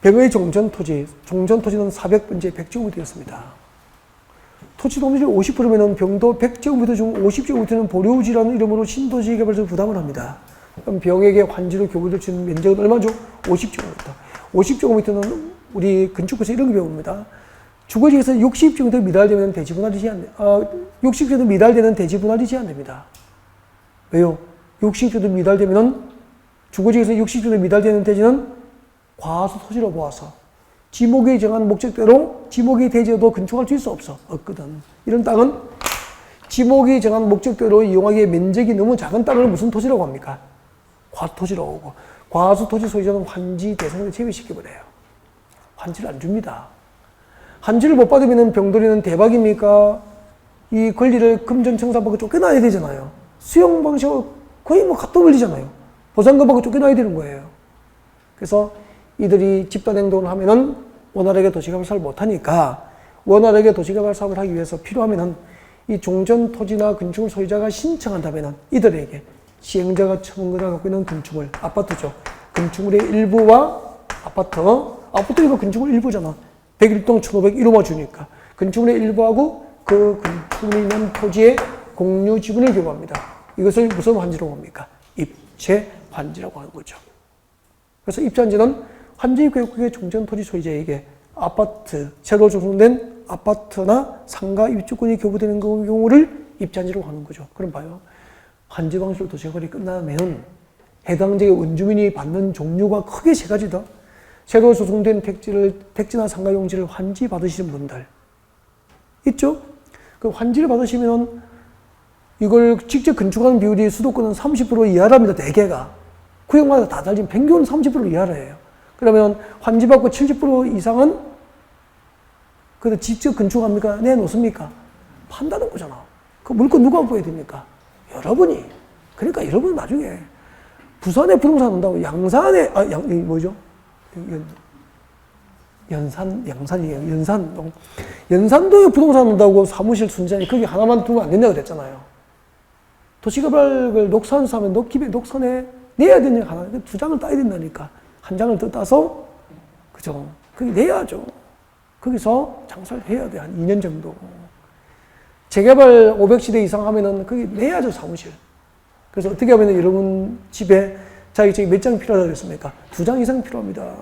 병의 종전토지. 종전토지는 400번째 100제곱미터였습니다. 토지 동률 50%면 병도 100제곱미터 중 50제곱미터는 보류지라는 이름으로 신도시 개발에서 부담을 합니다. 그럼 병에게 환지로 교부될 수 있는 면적은 얼마죠? 50제곱미터. 50제곱미터는 우리 건축부에서 이런 거 배웁니다. 주거지에서 60제곱미터 미달되면 대지분할이 제한, 60제곱미터 미달되는 대지분할이 제한됩니다. 왜요? 60제곱미터 미달되면 주거지에서 60제곱미터 미달되는 대지는 과소 토지로 보아서 지목이 정한 목적대로 지목이 대지어도 건축할 수 있어 없거든. 이런 땅은 지목이 정한 목적대로 이용하기에 면적이 너무 작은 땅을 무슨 토지라고 합니까? 과토지라고 하고 과소 토지 소유자는 환지 대상에서 제외시켜버려요. 환지를 안 줍니다. 환지를 못 받으면 병돌이는 대박입니까? 이 권리를 금전청산받고 쫓겨나야 되잖아요. 수용 방식은 거의 뭐 갓도 걸리잖아요. 보상금 받고 쫓겨나야 되는 거예요. 그래서 이들이 집단 행동을 하면은 원활하게 도시개발 사업을 못하니까 원활하게 도시개발 사업을 하기 위해서 필요하면은 이 종전 토지나 건축물 소유자가 신청한다면은 이들에게 시행자가 처분권을 갖고 있는 건축물, 아파트죠. 건축물의 일부와 아파트 이거 건축물 일부잖아. 101동 1501호만 주니까. 건축물의 일부하고 그 건축물이 있는 토지의 공유 지분을 교부합니다. 이것을 무슨 환지라고 합니까? 입체 환지라고 하는 거죠. 그래서 입체환지는 환지구역의 종전토지 소유자에게 아파트, 새로 조성된 아파트나 상가 입주권이 교부되는 경우를 입체환지라고 하는 거죠. 그럼 봐요. 환지 방식으로 도시개발이 끝나면 해당 지역의 원주민이 받는 종류가 크게 3가지다. 새로 조성된 택지나 상가 용지를 환지 받으시는 분들 있죠? 그 환지를 받으시면 이걸 직접 건축하는 비율이 수도권은 30% 이하랍니다. 대개가. 구역마다 다 달린 평균 30% 이하래요. 그러면 환지 받고 70% 이상은 그래도 직접 건축합니까? 내놓습니까? 판다는 거잖아. 그 물건 누가 보여야 됩니까? 여러분이. 그러니까 여러분 나중에 부산에 부동산 온다고 양산에 뭐죠? 연산동에 부동산 온다고 사무실 순자니 거기 하나만 두면 안 된다고 그랬잖아요. 도시개발을 녹선에서 하면 녹선에 내야 되는 하나, 2장을 따야 된다니까. 1장을 더 따서, 그죠? 거기 내야죠. 거기서 장사를 해야 돼. 한 2년 정도. 재개발 500세대 이상 하면은 거기 내야죠, 사무실. 그래서 어떻게 하면 여러분 집에 자기 몇 장 필요하다고 그랬습니까? 2장 이상 필요합니다.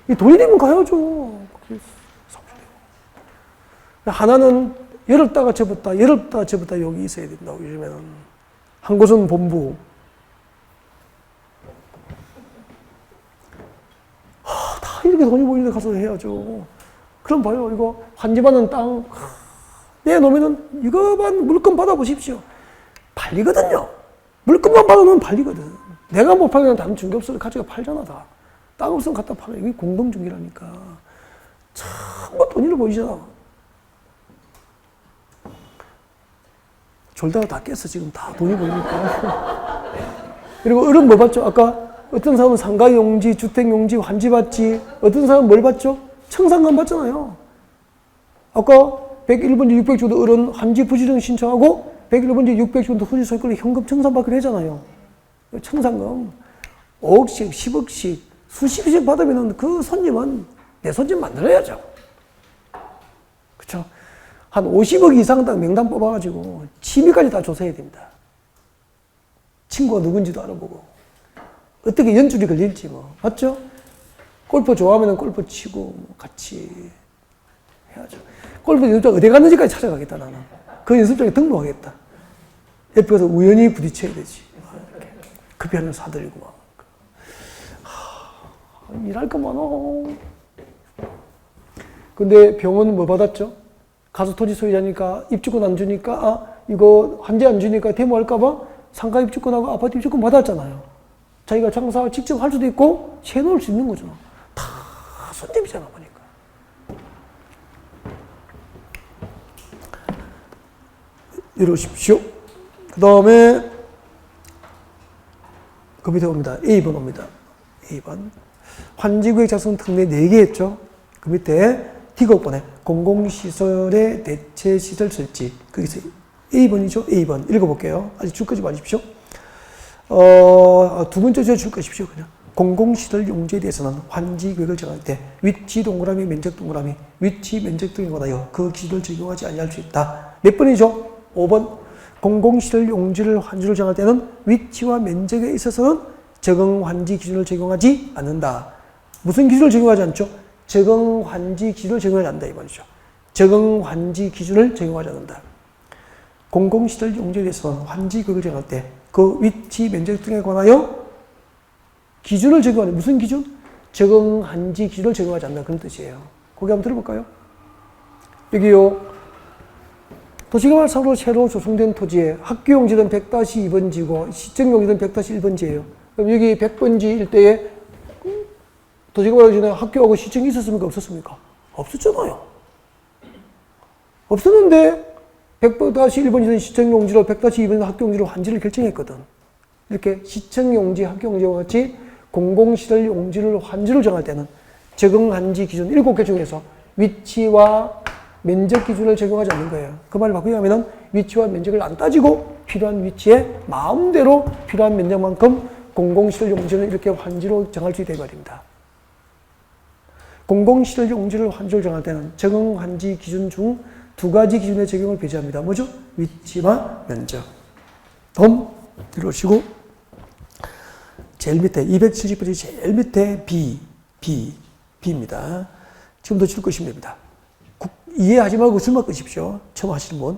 이 돈이 되면 가야죠. 하나는 열었다가 접었다 여기 있어야 된다고, 요즘에는. 한 곳은 본부. 다 이렇게 돈이 보이는데 가서 해야죠. 그럼 봐요. 이거 환지받는 땅 내놓으면은 이거만 물건 받아보십시오. 팔리거든요. 물건만 받아놓으면 팔리거든. 내가 못 팔면 다른 중개업소를 가져가 팔잖아, 다. 땅 없으면 갖다 팔아. 이게 공동중개라니까. 참, 돈이 보이잖아. 졸다가 다 깼어, 지금. 다 돈이 보이니까. 그리고 어른 뭐 봤죠? 아까 어떤 사람은 상가용지, 주택용지, 환지받지. 어떤 사람은 뭘 받죠? 청산권 받잖아요. 아까 101번지 600주도 어른 환지 부지정 신청하고 101번지 600주도 토지 소유권을 현금 청산받기로 했잖아요. 청산금 5억씩, 10억씩, 수십억씩 받으면 그 손님은 내 손님 만들어야죠. 그쵸? 한 50억 이상 딱 명단 뽑아가지고 취미까지 다 조사해야 됩니다. 친구가 누군지도 알아보고 어떻게 연줄이 걸릴지 뭐 맞죠? 골프 좋아하면 골프 치고 뭐 같이 해야죠. 골프 연습장 어디 갔는지까지 찾아가겠다 나는. 그 연습장에 등록하겠다. 옆에 가서 우연히 부딪혀야 되지. 이렇게 커피 한 잔 사드리고 막. 일할 거 많아. 근데 병원은 뭐 받았죠? 가서 토지 소유자니까 입주권 안 주니까 이거 환지 안 주니까 데모할까봐 상가 입주권하고 아파트 입주권 받았잖아요. 자기가 장사 직접 할 수도 있고 해놓을 수 있는 거죠. 다 손님이잖아 보니까. 이러십시오. 그 다음에 그 밑에 옵니다. A번 옵니다. A번. 환지구역 작성 특례 4개 했죠. 그 밑에 D곡번에 공공시설의 대체시설 설치. 거기서 A번이죠. A번. 읽어볼게요. 아직 줄 거지 마십시오. 두 번째 줄 것이십시오. 그냥. 공공시설 용지에 대해서는 환지구역을 정할 때 위치 동그라미, 면적 동그라미, 위치, 면적 등에 관하여 그 기준을 적용하지 아니할 수 있다. 몇 번이죠? 5번. 공공시설 용지를 환지를 정할 때는 위치와 면적에 있어서는 적응 환지 기준을 적용하지 않는다. 무슨 기준을 적용하지 않죠? 적응 환지 기준을 적용하지 않는다 이 말이죠. 적응 환지 기준을 적용하지 않는다. 공공시설 용지에 대해서는 환지 구역을 정할 때 그 위치, 면적 등에 관하여 기준을 적용하는 무슨 기준? 적응 환지 기준을 적용하지 않는다 그런 뜻이에요. 거기 한번 들어볼까요? 여기요. 도시개발사업으로 새로 조성된 토지에 학교용지는 100-2번지고 시청용지는 100-1번지예요. 그럼 여기 100번지 일대에 도시개발하기 전에 학교하고 시청이 있었습니까? 없었습니까? 없었잖아요. 없었는데 100-1번지는 시청용지로 100-2번지는 학교용지로 환지를 결정했거든. 이렇게 시청용지, 학교용지와 같이 공공시설 용지를 환지를 정할 때는 적응환지 기준 7개 중에서 위치와 면적 기준을 적용하지 않는 거예요. 그 말을 바꾸게 하면 위치와 면적을 안 따지고 필요한 위치에 마음대로 필요한 면적만큼 공공시설 용지를 이렇게 환지로 정할 수 있다 이 말입니다. 공공시설 용지를 환지로 정할 때는 적응환지 기준 중 2가지 기준의 적용을 배제합니다. 뭐죠? 위치와 면적. 다음 들어오시고 제일 밑에 270페이지 제일 밑에 B입니다. 지금도 줄 것이면 됩니다. 이해하지 말고 줄만 끄십시오. 처음 하시는 분.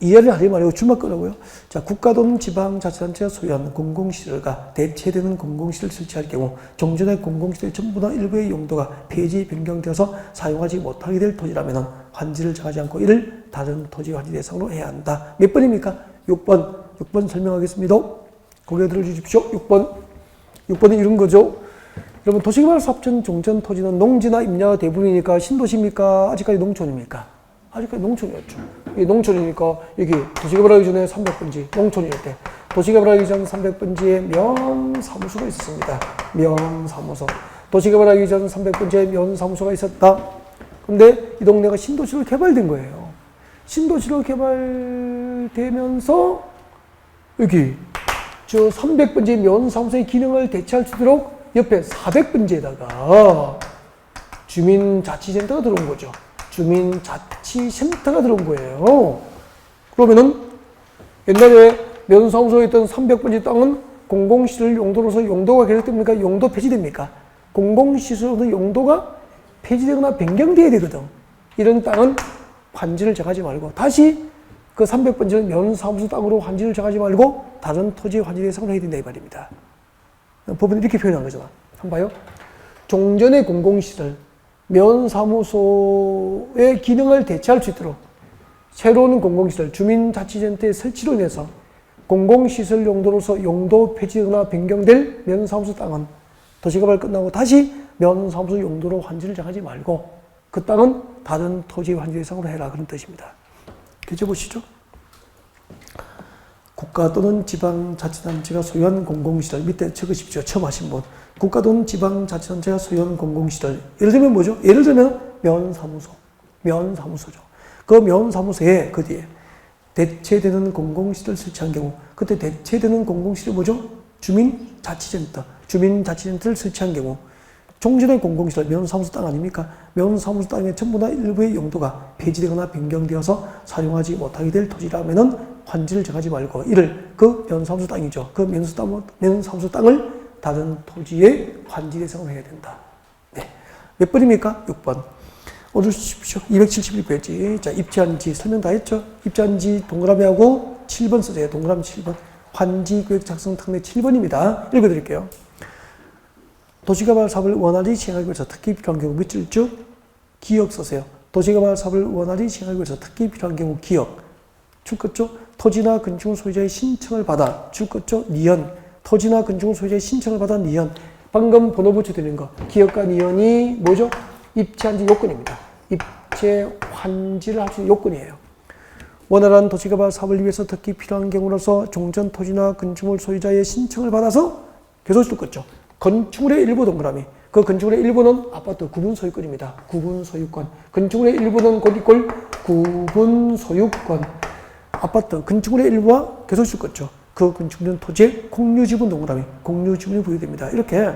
이해를 하지 말고 줄만 끄라고요. 자, 국가동 지방자치단체가 소유한 공공시설과 대체되는 공공시설 설치할 경우 종전의 공공시설 전부나 일부의 용도가 폐지 변경되어서 사용하지 못하게 될 토지라면 환지를 정하지 않고 이를 다른 토지 환지 대상으로 해야 한다. 몇 번입니까? 6번. 6번 설명하겠습니다. 고개 들어주십시오. 6번. 6번은 이런 거죠. 여러분 도시개발사업청 종전 토지는 농지나 임야가 대부분이니까 신도시입니까? 아직까지 농촌입니까? 아직까지 농촌이었죠. 이게 농촌이니까 여기 도시개발하기 전에 300번지 농촌일 때 도시개발하기 전 300번지에 면사무소가 있었습니다. 면사무소. 도시개발하기 전 300번지에 면사무소가 있었다. 근데 이 동네가 신도시로 개발된 거예요. 신도시로 개발되면서 여기 저 300번지 면사무소의 기능을 대체할 수 있도록 옆에 400번지에다가 주민자치센터가 들어온 거죠. 주민자치센터가 들어온 거예요. 그러면은 옛날에 면사무소에 있던 300번지 땅은 공공시설 용도로서 용도가 계속됩니까? 용도 폐지됩니까? 공공시설로서 용도가 폐지되거나 변경돼야 되거든. 이런 땅은 환지를 정하지 말고 다시 그 300번지는 면사무소 땅으로 환지를 정하지 말고 다른 토지의 환지 대상으로 해야 된다 이 말입니다. 법은 이렇게 표현한 거잖아. 한번 봐요. 종전의 공공시설, 면사무소의 기능을 대체할 수 있도록 새로운 공공시설, 주민자치센터의 설치로 인해서 공공시설 용도로서 용도 폐지되거나 변경될 면사무소 땅은 도시개발 끝나고 다시 면사무소 용도로 환지를 정하지 말고 그 땅은 다른 토지의 환지 대상으로 해라 그런 뜻입니다. 교재 보시죠. 국가 또는 지방자치단체가 소유한 공공시설 밑에 적으십시오. 처음 하신 분. 국가 또는 지방자치단체가 소유한 공공시설. 예를 들면 뭐죠? 예를 들면 면사무소죠. 그 면사무소에 그 뒤에 대체되는 공공시설 설치한 경우 그때 대체되는 공공시설이 뭐죠? 주민자치센터를 설치한 경우 종전의 공공시설, 면사무소 땅 아닙니까? 면사무소 땅의 전부나 일부의 용도가 폐지되거나 변경되어서 사용하지 못하게 될 토지라면은 환지를 정하지 말고 이를 그 면사무소 땅이죠. 그 면사무소 땅을 다른 토지의 환지 대상으로 해야 된다. 네. 몇 번입니까? 6번. 오늘 주십시오. 271페이지. 자, 입지한지 설명 다 했죠? 입지한지 동그라미하고 7번 쓰세요. 동그라미 7번. 환지계획 작성 특례 7번입니다. 읽어드릴게요. 도시개발 사업을 원활히 시행하기 위해서 특히 필요한 경우 밑줄 쭉 기억 쓰세요. 도시개발 사업을 원활히 시행하기 위해서 특히 필요한 경우 기억. 줄 것죠? 토지나 건축물 소유자의 신청을 받아. 줄 것죠? 니은. 토지나 건축물 소유자의 신청을 받아 니은. 방금 번호 붙여드리는 거. 기억과 니은이 뭐죠? 입지한지 요건입니다. 입지 환지를 할 수 있는 요건이에요. 원활한 도시개발 사업을 위해서 특히 필요한 경우로서 종전 토지나 건축물 소유자의 신청을 받아서 계속 줄 것죠? 건축물의 일부 동그라미. 그 건축물의 일부는 아파트 구분 소유권입니다. 구분 소유권. 건축물의 일부는 곧이꼴 구분 소유권. 아파트 건축물의 일부와 계속 줄 것죠. 그 건축물은 토지의 공유지분 동그라미. 공유지분이 부여됩니다. 이렇게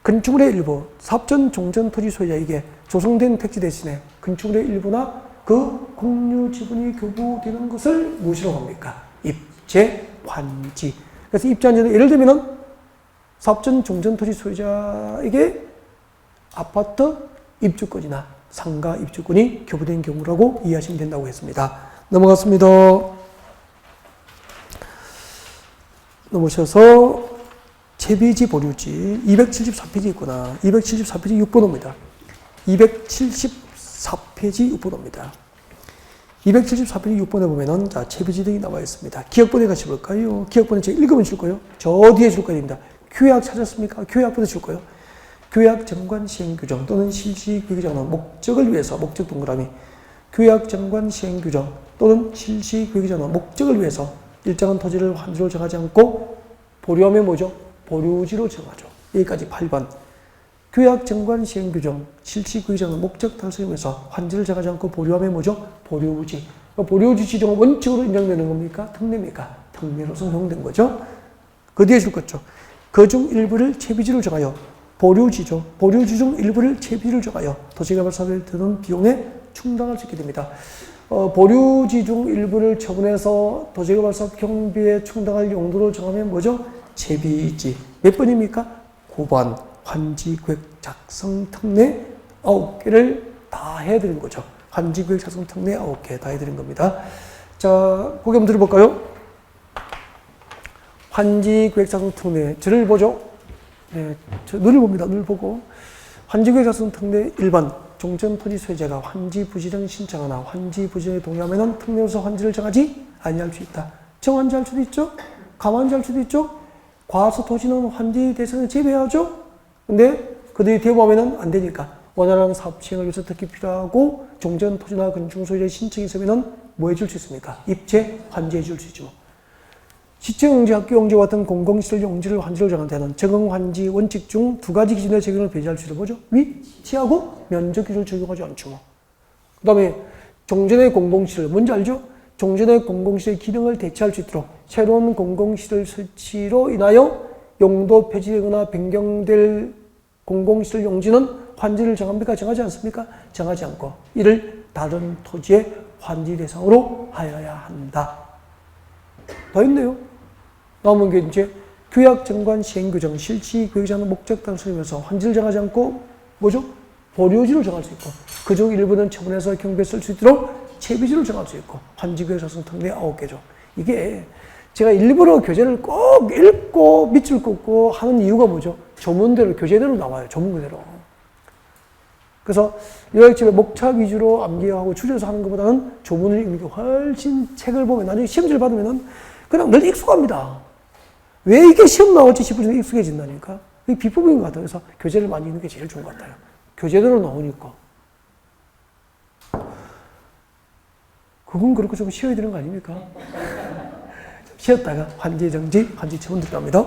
건축물의 일부, 사업전 종전 토지 소유자에게 조성된 택지 대신에 건축물의 일부나 그 공유지분이 교부되는 것을 무엇이라고 합니까? 입제 환지. 그래서 입제환지는 예를 들면은 사업전 종전 토지 소유자에게 아파트 입주권이나 상가 입주권이 교부된 경우라고 이해하시면 된다고 했습니다. 넘어갔습니다. 넘어오셔서 채비지 보류지 274페이지 있구나. 274페이지 6번호입니다. 274페이지 6번호입니다. 274페이지 6번에 보면은 자 채비지 등이 나와 있습니다. 기억번에 같이 볼까요? 기억번에 제가 읽으면 줄 거예요. 저 뒤에 줄 거입니다. 교약 찾았습니까? 교약부터 줄 거예요. 교약 정관 시행 규정 또는 실시 규정은 목적을 위해서 목적 동그라미. 교약 정관 시행 규정 또는 실시 규정은 목적을 위해서 일정한 토지를 환지로 정하지 않고 보류하면 뭐죠? 보류지로 정하죠. 여기까지 8번. 교약 정관 시행 규정, 실시 규정은 목적 달성을 위해서 환지를 정하지 않고 보류하면 뭐죠? 보류지. 보류지 지정은 원칙으로 인정되는 겁니까? 특례입니까? 특례로서 허용된 거죠. 그 뒤에 줄 거죠. 그중 일부를 채비지로 정하여 보류지죠. 보류지 중 일부를 채비지로 정하여 도시개발 사업에 드는 비용에 충당할 수 있게 됩니다. 보류지 중 일부를 처분해서 도시개발 사업 경비에 충당할 용도로 정하면 뭐죠? 채비지. 몇 번입니까? 9번. 환지계획 작성 특례 9개를 다 해드린 거죠. 환지계획 작성 특례 9개 다 해드린 겁니다. 자, 고개 한번 들어볼까요? 환지계획 작성 특례 저를 보죠. 네, 저 눈을 봅니다. 눈을 보고 환지계획 작성 특례 1번 종전 토지 소유자가 환지 부지정 신청하나 환지 부지정에 동의하면 특례로서 환지를 정하지 아니할 수 있다. 정환지할 수도 있죠. 감환지할 수도 있죠. 과서 토지는 환지 대상에 제외하죠. 근데 그들이 대부하면 안 되니까 원활한 사업 시행을 위해서 특히 필요하고 종전 토지나 건축 소유자의 신청이 있으면 뭐 해줄 수 있습니까? 입체 환지해 줄 수 있죠. 시청 용지, 학교 용지와 같은 공공시설 용지를 환지로 정한 데는 적용 환지 원칙 중 두 가지 기준의 적용을 배제할 수 있는 뭐죠? 위치하고 면적 기준을 적용하지 않죠. 그 다음에 종전의 공공시설 뭔지 알죠? 종전의 공공시설 기능을 대체할 수 있도록 새로운 공공시설 설치로 인하여 용도 폐지되거나 변경될 공공시설 용지는 환지를 정합니까? 정하지 않습니까? 정하지 않고 이를 다른 토지의 환지 대상으로 하여야 한다. 더 있네요. 남은 게 이제 규약 정관 시행 규정 실시 계획자는 목적 달성이면서 환지를 정하지 않고 뭐죠? 보류지를 정할 수 있고 그중 일부는 처분해서 경비에 쓸 수 있도록 체비주를 정할 수 있고 환지교사성 특례 9개죠. 이게 제가 일부러 교재를 꼭 읽고 밑줄 긋고 하는 이유가 뭐죠? 조문대로 교재대로 나와요. 조문 그대로. 그래서 요약집에 목차 위주로 암기하고 줄여서 하는 것보다는 조문을 읽는 게 훨씬 책을 보면 나중에 시험지를 받으면 그냥 늘 익숙합니다. 왜 이게 시험 나올지 싶을 정도 익숙해진다니까. 이게 비법인 것 같아요. 그래서 교재를 많이 읽는 게 제일 좋은 것 같아요. 교재대로 나오니까. 그건 그렇고 좀 쉬어야 되는 거 아닙니까? 쉬었다가 환지정지, 환지처분 들어갑니다.